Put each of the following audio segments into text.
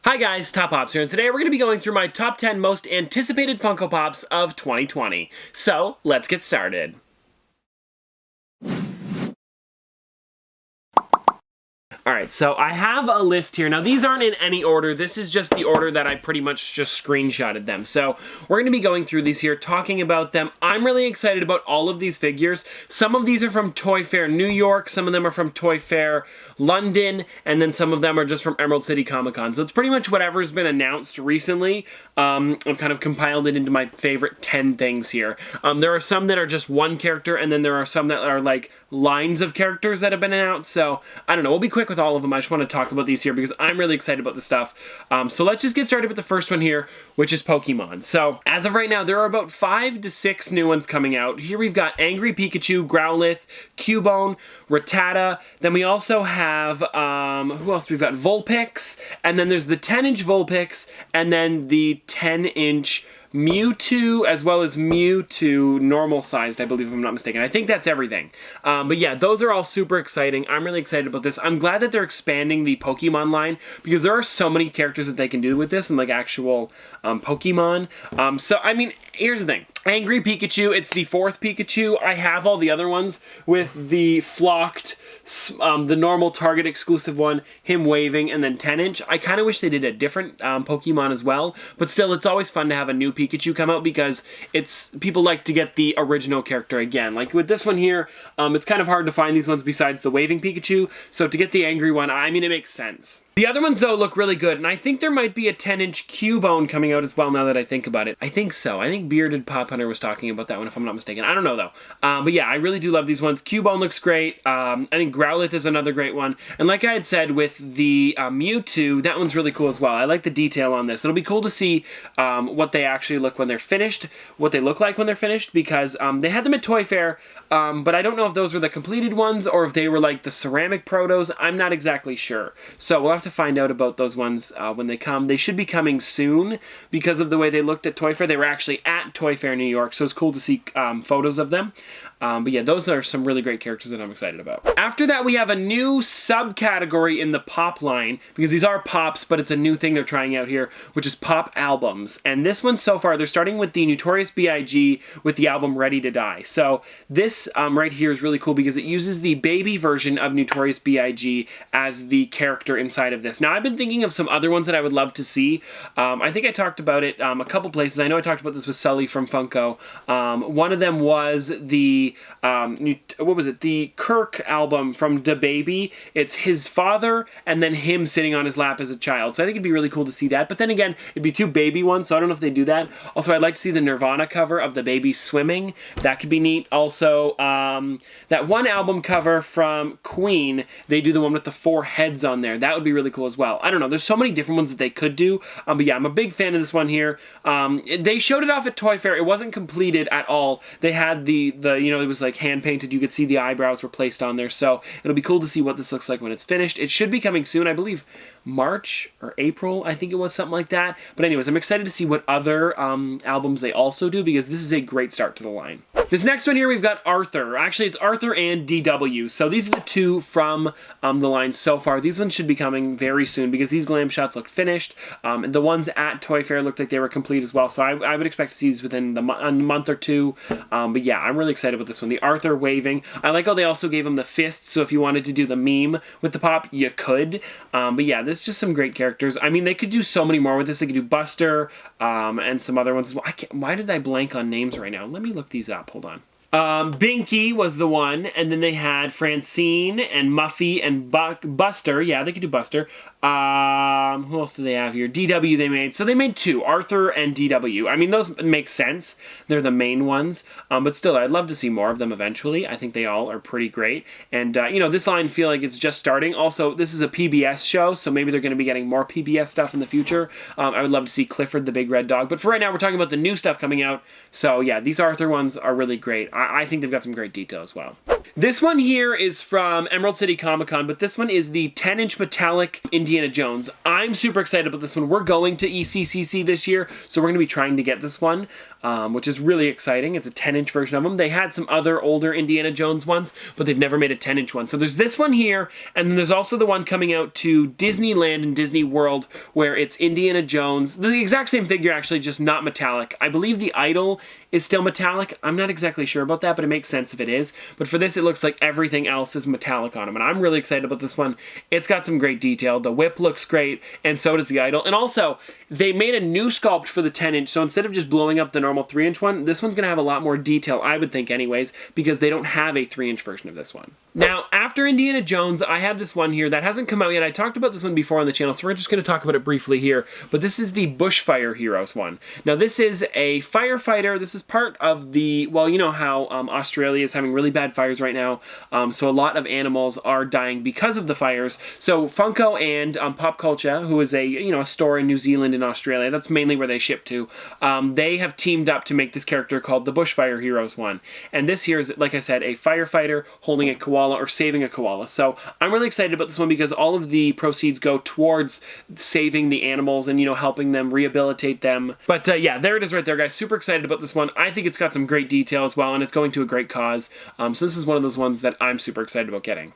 Hi guys, Top Pops here, and today we're going to be going through my top 10 most anticipated Funko Pops of 2020. So, let's get started. Alright, so I have a list here. Now, these aren't in any order. This is just the order that I pretty much just screenshotted them. So, we're going to be going through these here, talking about them. I'm really excited about all of these figures. Some of these are from Toy Fair New York, some of them are from Toy Fair London, and then some of them are just from Emerald City Comic Con. So, it's pretty much whatever's been announced recently. I've kind of compiled it into my favorite 10 things here. There are some that are just one character, and then there are some that are like lines of characters that have been announced. So, I don't know. We'll be quick with all of them. I just want to talk about these here because I'm really excited about this stuff. So let's just get started with the first one here, which is Pokemon. So as of right now, there are about 5 to 6 new ones coming out. Here we've got Angry Pikachu, Growlithe, Cubone, Rattata. Then we also have, who else? We've got Vulpix, and then there's the 10-inch Vulpix, and then the 10-inch Mewtwo, as well as Mewtwo normal-sized, I believe, if I'm not mistaken. I think that's everything. But yeah, those are all super exciting. I'm really excited about this. I'm glad that they're expanding the Pokemon line, because there are so many characters that they can do with this, and like actual Pokemon. So, I mean, here's the thing. Angry Pikachu, it's the 4th Pikachu. I have all the other ones with the flocked, the normal Target exclusive one, him waving, and then 10-inch. I kind of wish they did a different Pokemon as well, but still, it's always fun to have a new Pikachu come out because people like to get the original character again. Like with this one here, it's kind of hard to find these ones besides the waving Pikachu, so to get the angry one, I mean, it makes sense. The other ones, though, look really good, and I think there might be a 10-inch Cubone coming out as well now that I think about it. I think so. I think Bearded Pop Hunter was talking about that one, if I'm not mistaken. I don't know, though. But yeah, I really do love these ones. Cubone looks great. I think Growlithe is another great one. And like I had said with the Mewtwo, that one's really cool as well. I like the detail on this. It'll be cool to see what they actually look when they're finished, what they look like when they're finished, because they had them at Toy Fair, but I don't know if those were the completed ones or if they were like the ceramic protos. I'm not exactly sure. So we'll have to find out about those ones when they come. They should be coming soon because of the way they looked at Toy Fair. They were actually at Toy Fair New York, so it's cool to see photos of them. But yeah, those are some really great characters that I'm excited about. After that, we have a new subcategory in the Pop line, because these are Pops, but it's a new thing they're trying out here, which is Pop albums. And this one so far, they're starting with the Notorious B.I.G. with the album Ready to Die. So this right here is really cool because it uses the baby version of Notorious B.I.G. as the character inside of this. Now, I've been thinking of some other ones that I would love to see. I think I talked about it a couple places. I know I talked about this with Sully from Funko. One of them was the what was it? The Kirk album from DaBaby. It's his father and then him sitting on his lap as a child. So I think it'd be really cool to see that. But then again, it'd be 2 baby ones, so I don't know if they do that. Also, I'd like to see the Nirvana cover of the baby swimming. That could be neat. Also, that one album cover from Queen, they do the one with the 4 heads on there. That would be really cool as well. I don't know. There's so many different ones that they could do. But yeah, I'm a big fan of this one here. They showed it off at Toy Fair. It wasn't completed at all. They had the you know, it was like hand painted. You could see the eyebrows were placed on there. So it'll be cool to see what this looks like when it's finished. It should be coming soon. I believe March or April, I think it was, something like that. But anyways, I'm excited to see what other albums they also do, because this is a great start to the line. This next one here, we've got Arthur. Actually, it's Arthur and DW. So these are the 2 from the line so far. These ones should be coming very soon because these glam shots look finished. And the ones at Toy Fair looked like they were complete as well. So I would expect to see these within a month or 2. But yeah, I'm really excited about this one. The Arthur waving. I like how they also gave him the fist. So if you wanted to do the meme with the pop, you could. But yeah, this is just some great characters. I mean, they could do so many more with this. They could do Buster and some other ones as well. Why did I blank on names right now? Let me look these up. Hold on. Binky was the one, and then they had Francine and Muffy and Buster. Yeah, they could do Buster. Who else do they have here? DW they made. So they made 2, Arthur and DW. I mean, those make sense. They're the main ones. But still, I'd love to see more of them eventually. I think they all are pretty great. And, you know, this line, I feel like it's just starting. Also, this is a PBS show, so maybe they're going to be getting more PBS stuff in the future. I would love to see Clifford the Big Red Dog. But for right now, we're talking about the new stuff coming out. So, yeah, these Arthur ones are really great. I think they've got some great detail as well. This one here is from Emerald City Comic Con, but this one is the 10-inch metallic Indiana Jones. I'm super excited about this one. We're going to ECCC this year, so we're going to be trying to get this one, which is really exciting. It's a 10-inch version of them. They had some other older Indiana Jones ones, but they've never made a 10-inch one. So there's this one here, and then there's also the one coming out to Disneyland and Disney World, where it's Indiana Jones. The exact same figure, actually, just not metallic. I believe the idol is still metallic. I'm not exactly sure about that, but it makes sense if it is. But for this, it looks like everything else is metallic on him, and I'm really excited about this one. It's got some great detail. The whip looks great, and so does the idol. And also, they made a new sculpt for the 10-inch, so instead of just blowing up the normal 3-inch one, this one's going to have a lot more detail, I would think anyways, because they don't have a 3-inch version of this one. Now, after Indiana Jones, I have this one here that hasn't come out yet. I talked about this one before on the channel, so we're just going to talk about it briefly here. But this is the Bushfire Heroes one. Now, this is a firefighter. This is part of the, well, you know how Australia is having really bad fires right now, so a lot of animals are dying because of the fires. So Funko and Pop Culture, who is a store in New Zealand and Australia, that's mainly where they ship to, they have teamed up to make this character called the Bushfire Heroes one. And this here is, like I said, a firefighter holding a koala or saving a koala. So I'm really excited about this one because all of the proceeds go towards saving the animals and, helping them, rehabilitate them. But yeah, there it is right there, guys. Super excited about this one. I think it's got some great detail as well, and it's going to a great cause. So this is one of those ones that I'm super excited about getting.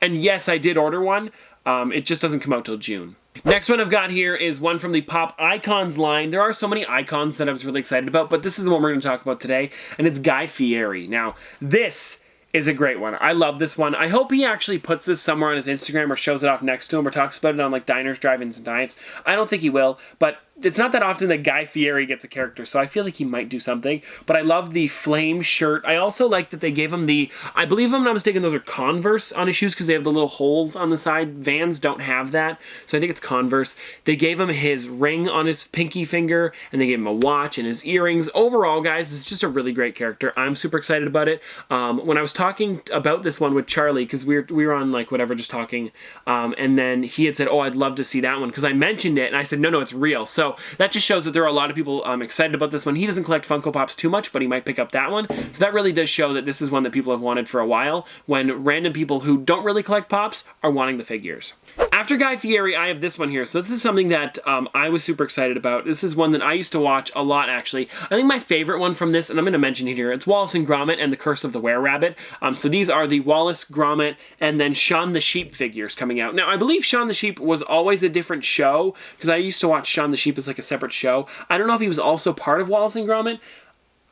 And yes, I did order one. It just doesn't come out till June. Next one I've got here is one from the Pop Icons line. There are so many icons that I was really excited about, but this is the one we're going to talk about today, and it's Guy Fieri. Now, this is a great one. I love this one. I hope he actually puts this somewhere on his Instagram or shows it off next to him or talks about it on like diners, drive-ins, and dives. I don't think he will, but it's not that often that Guy Fieri gets a character, so I feel like he might do something. But I love the flame shirt. I also like that they gave him the, I believe if I'm not mistaken, those are Converse on his shoes because they have the little holes on the side. Vans don't have that, so I think it's Converse. They gave him his ring on his pinky finger, and they gave him a watch and his earrings. Overall, guys, it's just a really great character. I'm super excited about it. When I was talking about this one with Charlie, because we were on like whatever, just talking, and then he had said, oh, I'd love to see that one, because I mentioned it, and I said, no, it's real. So that just shows that there are a lot of people excited about this one. He doesn't collect Funko Pops too much, but he might pick up that one. So that really does show that this is one that people have wanted for a while, when random people who don't really collect Pops are wanting the figures. After Guy Fieri, I have this one here. So this is something that I was super excited about. This is one that I used to watch a lot, actually. I think my favorite one from this, and I'm going to mention it here, it's Wallace and Gromit and the Curse of the Were-Rabbit. So these are the Wallace, Gromit, and then Shaun the Sheep figures coming out. Now, I believe Shaun the Sheep was always a different show, because I used to watch Shaun the Sheep as like a separate show. I don't know if he was also part of Wallace and Gromit.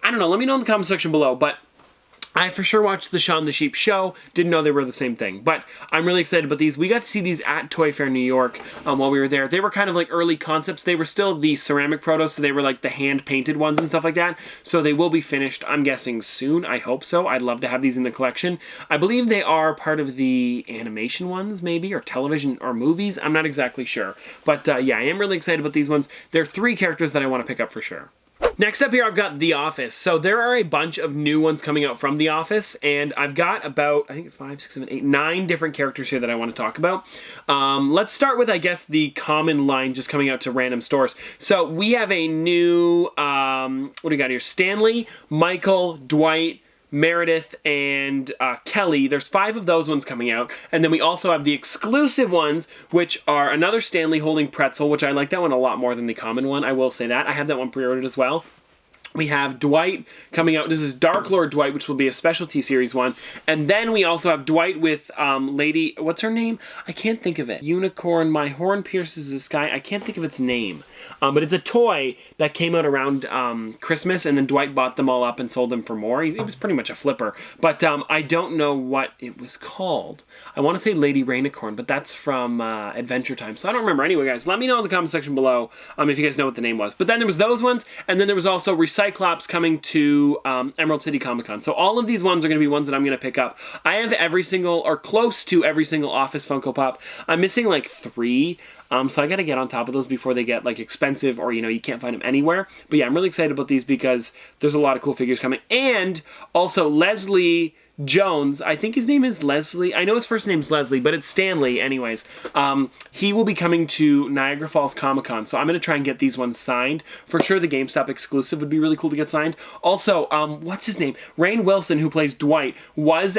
I don't know. Let me know in the comment section below, but I for sure watched the Shaun the Sheep show, didn't know they were the same thing, but I'm really excited about these. We got to see these at Toy Fair New York while we were there. They were kind of like early concepts. They were still the ceramic protos, so they were like the hand-painted ones and stuff like that, so they will be finished, I'm guessing, soon. I hope so. I'd love to have these in the collection. I believe they are part of the animation ones, maybe, or television or movies. I'm not exactly sure, but yeah, I am really excited about these ones. There are 3 characters that I want to pick up for sure. Next up here, I've got The Office. So there are a bunch of new ones coming out from The Office, and I've got about, I think it's 5, 6, 7, 8, 9 different characters here that I want to talk about. Let's start with, I guess, the common line just coming out to random stores. So we have a new, what do we got here? Stanley, Michael, Dwight, Meredith, and Kelly. There's 5 of those ones coming out, and then we also have the exclusive ones, which are another Stanley holding pretzel, which I like that one a lot more than the common one, I will say that. I have that one pre-ordered as well. We have Dwight coming out. This is Dark Lord Dwight, which will be a specialty series one. And then we also have Dwight with Lady, what's her name? I can't think of it. Unicorn, my horn pierces the sky. I can't think of its name. But it's a toy that came out around Christmas, and then Dwight bought them all up and sold them for more. It was pretty much a flipper. But I don't know what it was called. I want to say Lady Rainicorn, but that's from Adventure Time. So I don't remember. Anyway, guys, let me know in the comment section below if you guys know what the name was. But then there was those ones, and then there was also Cyclops coming to Emerald City Comic Con. So all of these ones are going to be ones that I'm going to pick up. I have every single, or close to every single Office Funko Pop. I'm missing like 3. So I got to get on top of those before they get like expensive, or you can't find them anywhere. But yeah, I'm really excited about these because there's a lot of cool figures coming. And also Leslie Jones, I think his name is Leslie. I know his first name's Leslie, but it's Stanley anyways. He will be coming to Niagara Falls Comic-Con, so I'm going to try and get these ones signed. For sure the GameStop exclusive would be really cool to get signed. Also, what's his name? Rainn Wilson, who plays Dwight, was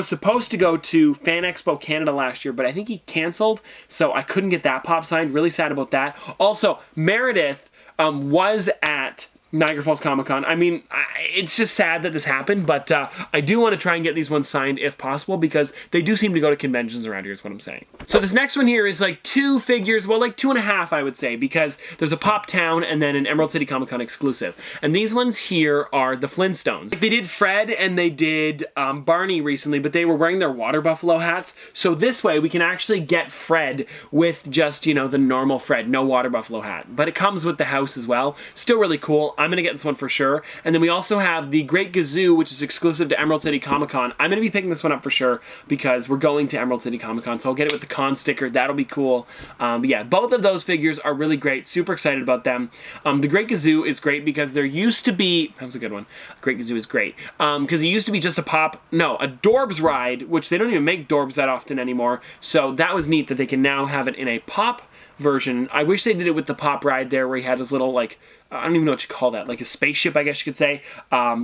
supposed to go to Fan Expo Canada last year, but I think he canceled, so I couldn't get that pop signed. Really sad about that. Also, Meredith was at Niagara Falls Comic-Con. I mean, it's just sad that this happened, but I do want to try and get these ones signed if possible because they do seem to go to conventions around here is what I'm saying. So this next one here is like 2 figures, well like 2.5 I would say, because there's a Pop Town and then an Emerald City Comic-Con exclusive. And these ones here are the Flintstones. They did Fred and they did Barney recently, but they were wearing their water buffalo hats. So this way we can actually get Fred with just, you know, the normal Fred, no water buffalo hat. But it comes with the house as well. Still really cool. I'm going to get this one for sure. And then we also have the Great Gazoo, which is exclusive to Emerald City Comic-Con. I'm going to be picking this one up for sure because we're going to Emerald City Comic-Con, so I'll get it with the con sticker. That'll be cool. But yeah, both of those figures are really great. Super excited about them. The Great Gazoo is great because there used to be... That was a good one. Great Gazoo is great. Because it used to be just a Dorbs ride, which they don't even make Dorbs that often anymore. So that was neat that they can now have it in a pop version. I wish they did it with the pop ride there where he had his little, like, I don't even know what you call that, like a spaceship, I guess you could say.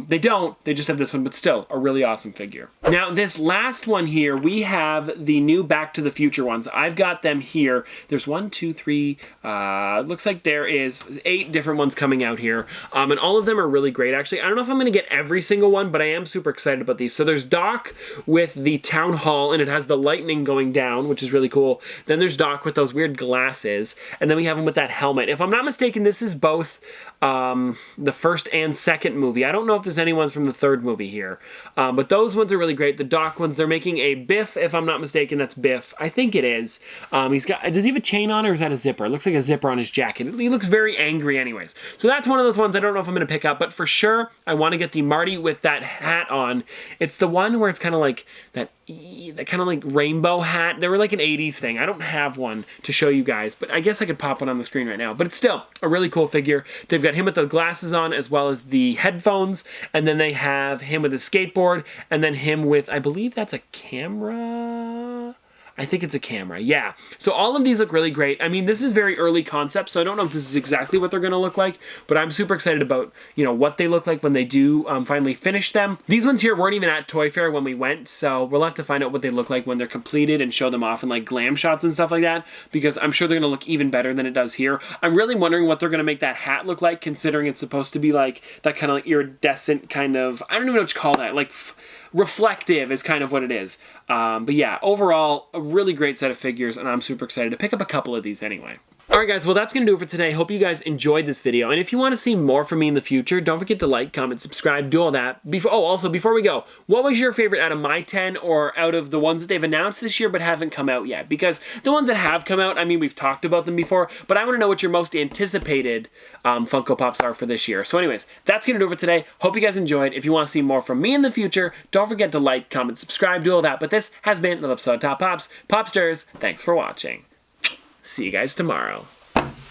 They don't. They just have this one, but still, a really awesome figure. Now, this last one here, we have the new Back to the Future ones. I've got them here. There's 1, 2, 3, looks like there is 8 different ones coming out here. And all of them are really great, actually. I don't know if I'm going to get every single one, but I am super excited about these. So there's Doc with the Town Hall, and it has the lightning going down, which is really cool. Then there's Doc with those weird glasses, and then we have him with that helmet. If I'm not mistaken, this is both the first and second movie. I don't know if there's any ones from the third movie here, but those ones are really great. The Doc ones, they're making a Biff, if I'm not mistaken. That's Biff. I think it is. Does he have a chain on, or is that a zipper? It looks like a zipper on his jacket. He looks very angry anyways. So that's one of those ones I don't know if I'm going to pick up, but for sure I want to get the Marty with that hat on. It's the one where it's kind of like that kind of like rainbow hat. They were like an 80s thing. I don't have one to show you guys, but I guess I could pop one on the screen right now. But it's still a really cool figure. They've got him with the glasses on as well as the headphones, and then they have him with a skateboard, and then him with, I believe that's a camera? I think it's a camera, yeah. So all of these look really great. I mean, this is very early concept, so I don't know if this is exactly what they're going to look like, but I'm super excited about, you know, what they look like when they do finally finish them. These ones here weren't even at Toy Fair when we went, so we'll have to find out what they look like when they're completed and show them off in like glam shots and stuff like that, because I'm sure they're going to look even better than it does here. I'm really wondering what they're going to make that hat look like, considering it's supposed to be like that kind of like iridescent kind of, I don't even know what you call that, like reflective is kind of what it is. But yeah, overall, a really great set of figures, and I'm super excited to pick up a couple of these anyway. Alright guys, well that's going to do it for today. Hope you guys enjoyed this video, and if you want to see more from me in the future, don't forget to like, comment, subscribe, do all that. Also, before we go, what was your favorite out of my 10 or out of the ones that they've announced this year but haven't come out yet? Because the ones that have come out, I mean, we've talked about them before, but I want to know what your most anticipated Funko Pops are for this year. So anyways, that's going to do it for today. Hope you guys enjoyed. If you want to see more from me in the future, don't forget to like, comment, subscribe, do all that. But this has been another episode of Top Pops. Popsters, thanks for watching. See you guys tomorrow.